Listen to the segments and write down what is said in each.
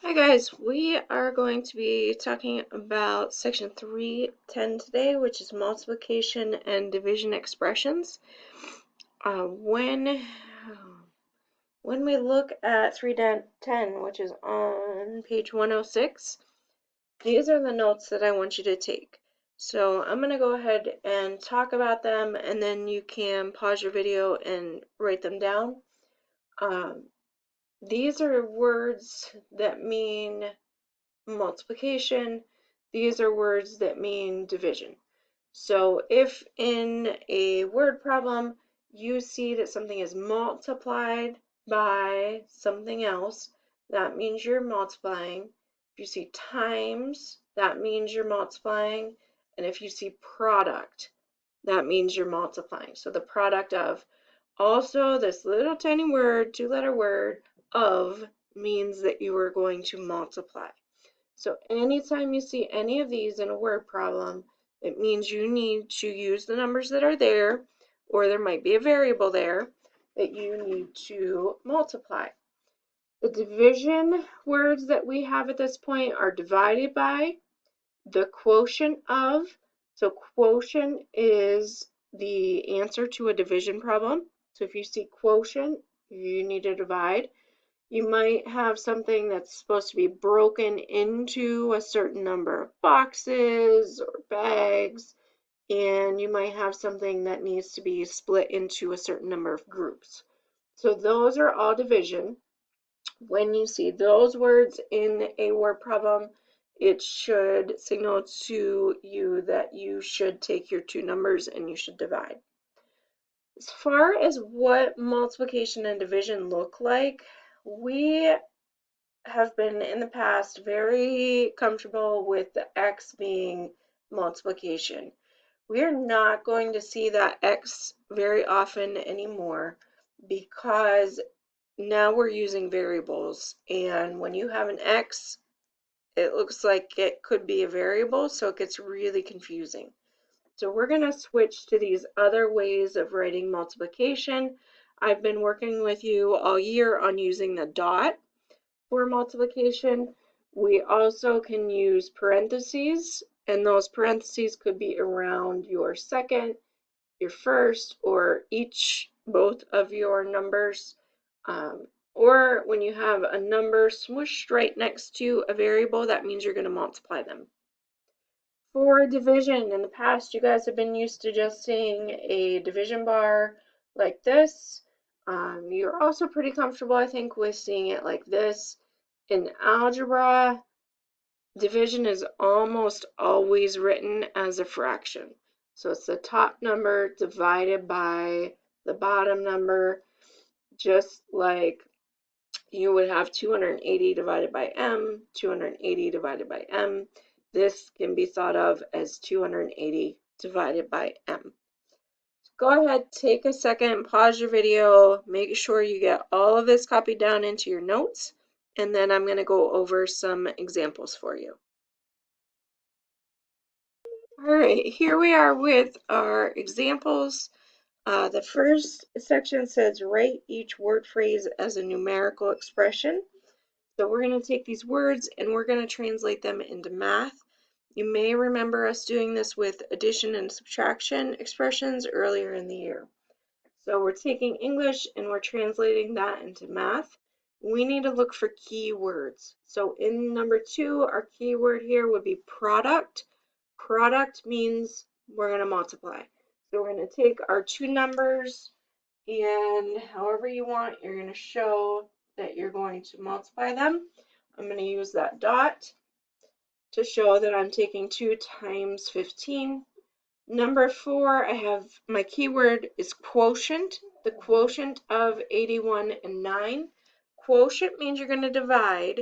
Hi guys, we are going to be talking about section 310 today, which is multiplication and division expressions. When we look at 310, which is on page 106, these are the notes that I want you to take. So I'm going to go ahead and talk about them, and then you can pause your video and write them down. These are words that mean multiplication. These are words that mean division. So if in a word problem you see that something is multiplied by something else, that means you're multiplying. If you see times, that means you're multiplying. And if you see product, that means you're multiplying. So the product of. Also, this little tiny word, two-letter word, of, means that you are going to multiply. So anytime you see any of these in a word problem, it means you need to use the numbers that are there, or there might be a variable there that you need to multiply. The division words that we have at this point are divided by, the quotient of. So quotient is the answer to a division problem. So if you see quotient, you need to divide. You might have something that's supposed to be broken into a certain number of boxes or bags, and you might have something that needs to be split into a certain number of groups. So those are all division. When you see those words in a word problem, it should signal to you that you should take your two numbers and you should divide. As far as what multiplication and division look like, we have been in the past very comfortable with the x being multiplication. We're not going to see that x very often anymore because now we're using variables, and when you have an x, it looks like it could be a variable, so it gets really confusing. So we're going to switch to these other ways of writing multiplication. I've been working with you all year on using the dot for multiplication. We also can use parentheses, and those parentheses could be around your second, your first, or both of your numbers. Or when you have a number smooshed right next to a variable, that means you're going to multiply them. For division, in the past, you guys have been used to just seeing a division bar like this. You're also pretty comfortable, I think, with seeing it like this. In algebra, division is almost always written as a fraction. So it's the top number divided by the bottom number, just like you would have 280 divided by m, 280 divided by m. This can be thought of as 280 divided by m. Go ahead, take a second, pause your video, make sure you get all of this copied down into your notes, and then I'm going to go over some examples for you. All right, here we are with our examples. The first section says write each word phrase as a numerical expression. So we're going to take these words and we're going to translate them into math. You may remember us doing this with addition and subtraction expressions earlier in the year. So we're taking English and we're translating that into math. We need to look for keywords. So in number 2, our keyword here would be product. Product means we're going to multiply. So we're going to take our two numbers, and however you want, you're going to show that you're going to multiply them. I'm going to use that dot to show that I'm taking 2 times 15. Number 4, I have my keyword is quotient, the quotient of 81 and 9. Quotient means you're going to divide.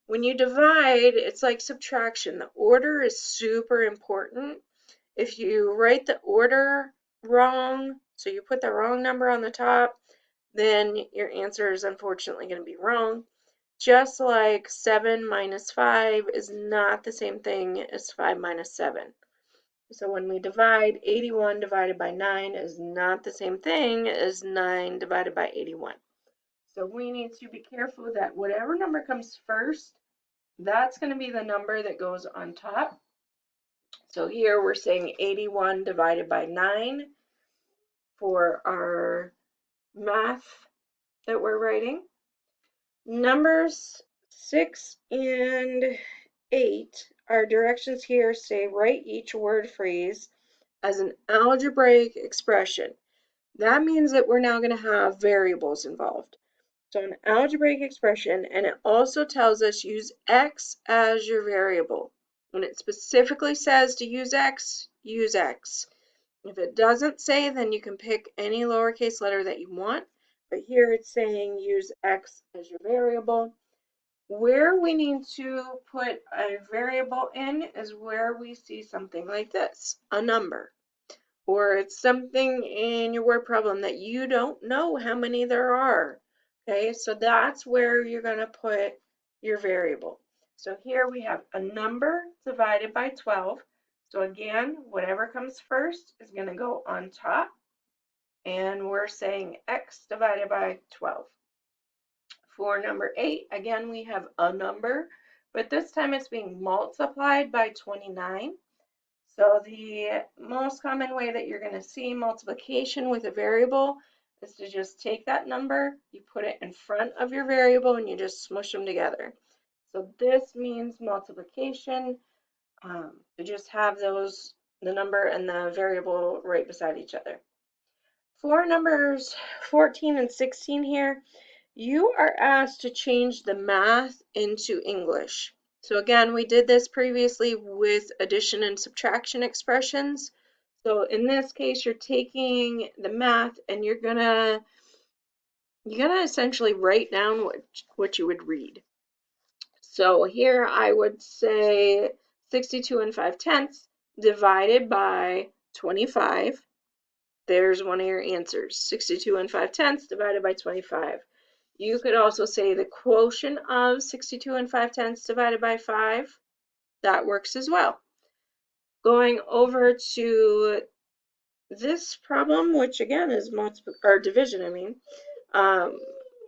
When you divide, it's like subtraction. The order is super important. If you write the order wrong, so you put the wrong number on the top, then your answer is unfortunately going to be wrong. Just like 7 minus 5 is not the same thing as 5 minus 7. So when we divide, 81 divided by 9 is not the same thing as 9 divided by 81. So we need to be careful that whatever number comes first, That's going to be the number that goes on top. So here we're saying 81 divided by 9 for our math that we're writing. Numbers 6 and 8, our directions here say write each word phrase as an algebraic expression. That means that we're now going to have variables involved. So an algebraic expression, and it also tells us use x as your variable. When it specifically says to use x, use x. If it doesn't say, then you can pick any lowercase letter that you want. But here it's saying use x as your variable. Where we need to put a variable in is where we see something like this, a number. Or it's something in your word problem that you don't know how many there are. Okay, so that's where you're going to put your variable. So here we have a number divided by 12. So again, whatever comes first is going to go on top. And we're saying x divided by 12. For number 8, again, we have a number, but this time it's being multiplied by 29. So the most common way that you're going to see multiplication with a variable is to just take that number, you put it in front of your variable, and you just smush them together. So this means multiplication. You just have those, the number and the variable right beside each other. For numbers 14 and 16 here, you are asked to change the math into English. So again, we did this previously with addition and subtraction expressions. So in this case, you're taking the math and you're gonna essentially write down what you would read. So here I would say 62 and 5/10 divided by 25. There's one of your answers. 62 and 5/10 divided by 25. You could also say the quotient of 62 and 5/10 divided by 5. That works as well. Going over to this problem, which again is division,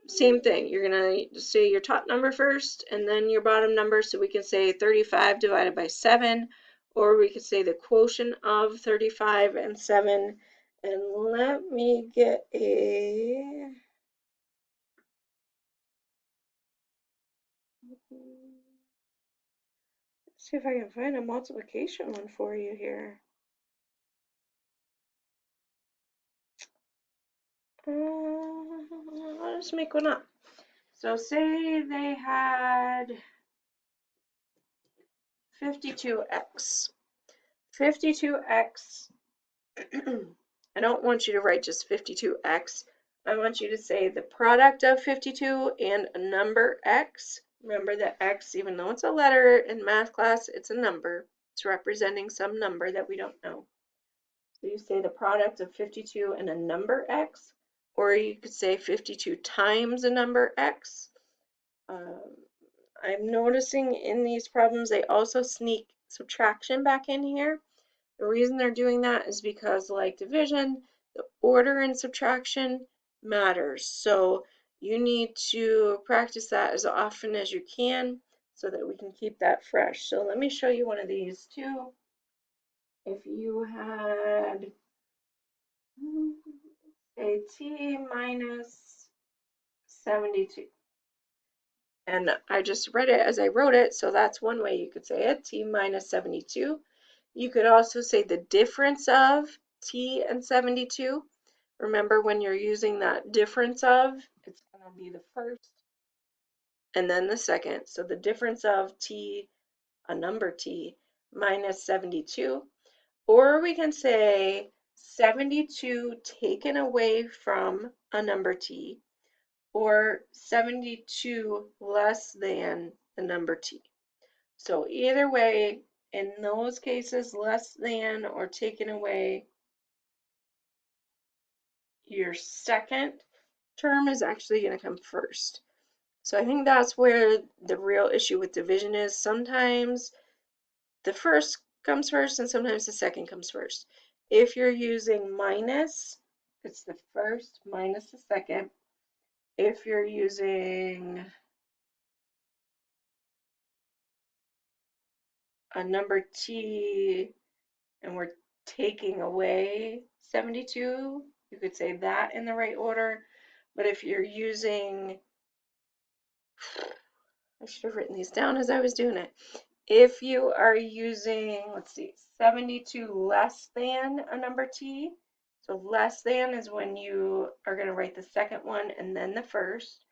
same thing. You're going to say your top number first and then your bottom number. So we can say 35 divided by 7, or we could say the quotient of 35 and 7. And let me get a... Let's see if I can find a multiplication one for you here. I'll just make one up. So say they had 52x. 52x, I don't want you to write just 52x. I want you to say the product of 52 and a number x. Remember that x, even though it's a letter in math class, it's a number. It's representing some number that we don't know. So you say the product of 52 and a number x, or you could say 52 times a number x. I'm noticing in these problems they also sneak subtraction back in here. The reason they're doing that is because, like division, the order in subtraction matters. So you need to practice that as often as you can so that we can keep that fresh. So let me show you one of these too. If you had a t minus 72. And I just read it as I wrote it, so that's one way you could say it, t minus 72. You could also say the difference of t and 72. Remember, when you're using that difference of, it's going to be the first and then the second. So the difference of t, a number t, minus 72. Or we can say 72 taken away from a number t, or 72 less than the number t. So either way, in those cases, less than or taken away, your second term is actually going to come first. So I think that's where the real issue with division is. Sometimes the first comes first and sometimes the second comes first. If you're using minus, it's the first minus the second. If you're using a number t and we're taking away 72, you could say that in the right order. But if you're using, I should have written these down as I was doing it. If you are using, let's see, 72 less than a number t, so less than is when you are going to write the second one and then the first,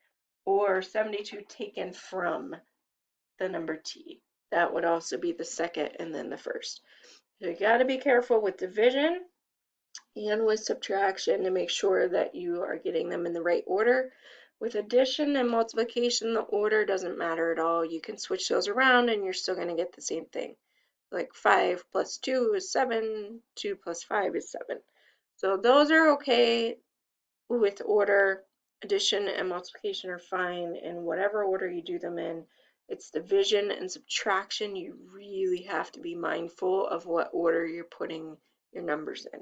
or 72 taken from the number t. That would also be the second and then the first. So you got to be careful with division and with subtraction to make sure that you are getting them in the right order. With addition and multiplication, the order doesn't matter at all. You can switch those around and you're still going to get the same thing. Like 5 plus 2 is 7, 2 plus 5 is 7. So those are okay with order. Addition and multiplication are fine in whatever order you do them in. It's division and subtraction. You really have to be mindful of what order you're putting your numbers in.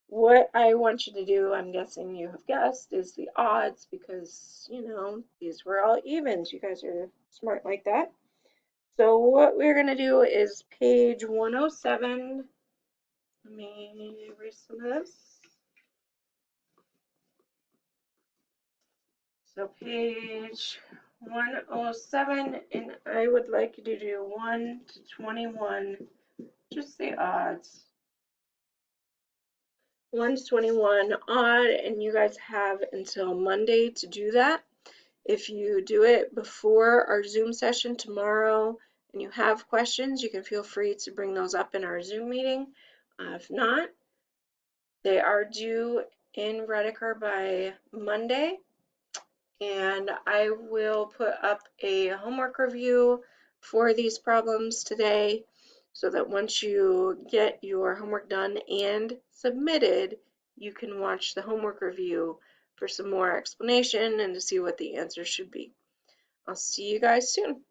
What I want you to do, I'm guessing you have guessed, is the odds because, you know, these were all evens. You guys are smart like that. So what we're going to do is page 107. Let me erase some of this. So page 107, and I would like you to do 1 to 21, just the odds. 1 to 21 odd, and you guys have until Monday to do that. If you do it before our Zoom session tomorrow and you have questions, you can feel free to bring those up in our Zoom meeting. If not, they are due in Reddiker by Monday, and I will put up a homework review for these problems today so that once you get your homework done and submitted, you can watch the homework review for some more explanation and to see what the answers should be. I'll see you guys soon.